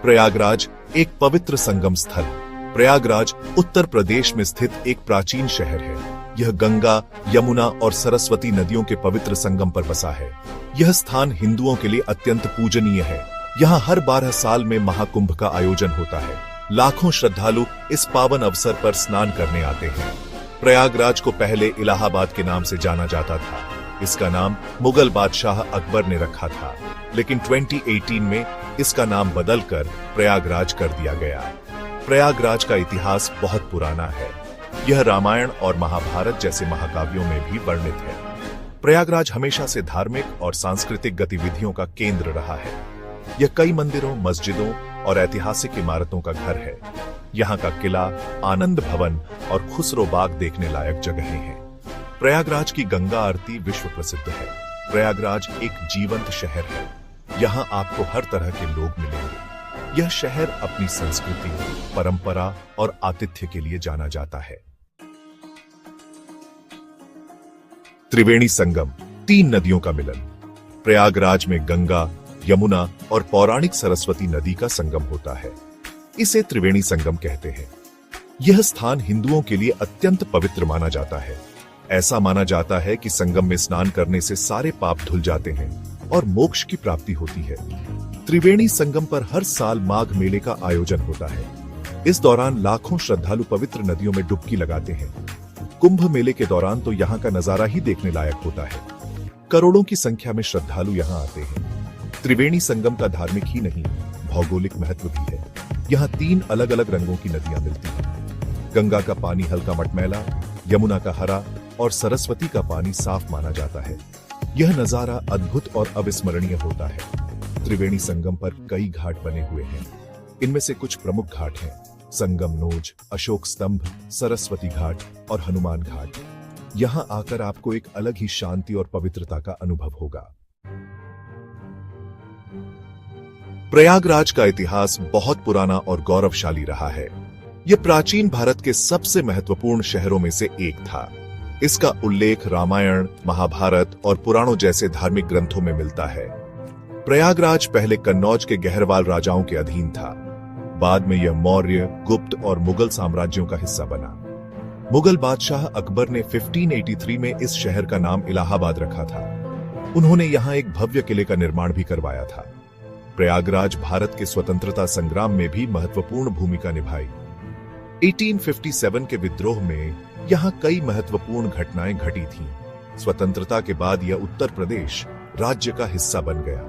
प्रयागराज एक पवित्र संगम स्थल। प्रयागराज उत्तर प्रदेश में स्थित एक प्राचीन शहर है। यह गंगा, यमुना और सरस्वती नदियों के पवित्र संगम पर बसा है। यह स्थान हिंदुओं के लिए अत्यंत पूजनीय है। यहाँ हर 12 साल में महाकुंभ का आयोजन होता है। लाखों श्रद्धालु इस पावन अवसर पर स्नान करने आते हैं। प्रयागराज को पहले इलाहाबाद के नाम से जाना जाता था। इसका नाम मुगल बादशाह अकबर ने रखा था, लेकिन 2018 में इसका नाम बदलकर प्रयागराज कर दिया गया। प्रयागराज का इतिहास बहुत पुराना है। यह रामायण और महाभारत जैसे महाकाव्यों में भी वर्णित है। प्रयागराज हमेशा से धार्मिक और सांस्कृतिक गतिविधियों का केंद्र रहा है। यह कई मंदिरों, मस्जिदों और ऐतिहासिक इमारतों का घर है। यहाँ का किला, आनंद भवन और खुसरो बाग देखने लायक जगहें हैं। प्रयागराज की गंगा आरती विश्व प्रसिद्ध है। प्रयागराज एक जीवंत शहर है। यहाँ आपको हर तरह के लोग मिलेंगे। यह शहर अपनी संस्कृति, परंपरा और आतिथ्य के लिए जाना जाता है। त्रिवेणी संगम, 3 नदियों का मिलन। प्रयागराज में गंगा, यमुना और पौराणिक सरस्वती नदी का संगम होता है। इसे त्रिवेणी संगम कहते हैं। यह स्थान हिंदुओं के लिए अत्यंत पवित्र माना जाता है। ऐसा माना जाता है कि संगम में स्नान करने से सारे पाप धुल जाते हैं और मोक्ष की प्राप्ति होती है। त्रिवेणी संगम पर हर साल माघ मेले का आयोजन होता है। इस दौरान लाखों श्रद्धालु पवित्र नदियों में डुबकी लगाते हैं। कुंभ मेले के दौरान तो यहाँ का नजारा ही देखने लायक होता है। करोड़ों की संख्या में श्रद्धालु यहाँ आते हैं। त्रिवेणी संगम का धार्मिक ही नहीं, भौगोलिक महत्व भी है। यहाँ 3 अलग अलग रंगों की नदियां मिलती हैं। गंगा का पानी हल्का मटमैला, यमुना का हरा और सरस्वती का पानी साफ माना जाता है। यह नजारा अद्भुत और अविस्मरणीय होता है। त्रिवेणी संगम पर कई घाट बने हुए हैं। इनमें से कुछ प्रमुख घाट हैं: संगम नोज, अशोक स्तंभ, सरस्वती घाट और हनुमान घाट। यहाँ आकर आपको एक अलग ही शांति और पवित्रता का अनुभव होगा। प्रयागराज का इतिहास बहुत पुराना और गौरवशाली रहा है। यह प्राचीन भारत के सबसे महत्वपूर्ण शहरों में से एक था। इसका उल्लेख रामायण, महाभारत और पुराणों जैसे धार्मिक ग्रंथों में मिलता है। प्रयागराज पहले कन्नौज के गहरवाल राजाओं के अधीन था। बाद में यह मौर्य, गुप्त और मुगल साम्राज्यों का हिस्सा बना। मुगल बादशाह अकबर ने 1583 में इस शहर का नाम इलाहाबाद रखा था। उन्होंने यहाँ एक भव्य किले का निर्माण भी करवाया था। प्रयागराज भारत के स्वतंत्रता संग्राम में भी महत्वपूर्ण भूमिका निभाई। 1857 के विद्रोह में यहाँ कई महत्वपूर्ण घटनाएं घटी थीं। स्वतंत्रता के बाद यह उत्तर प्रदेश राज्य का हिस्सा बन गया।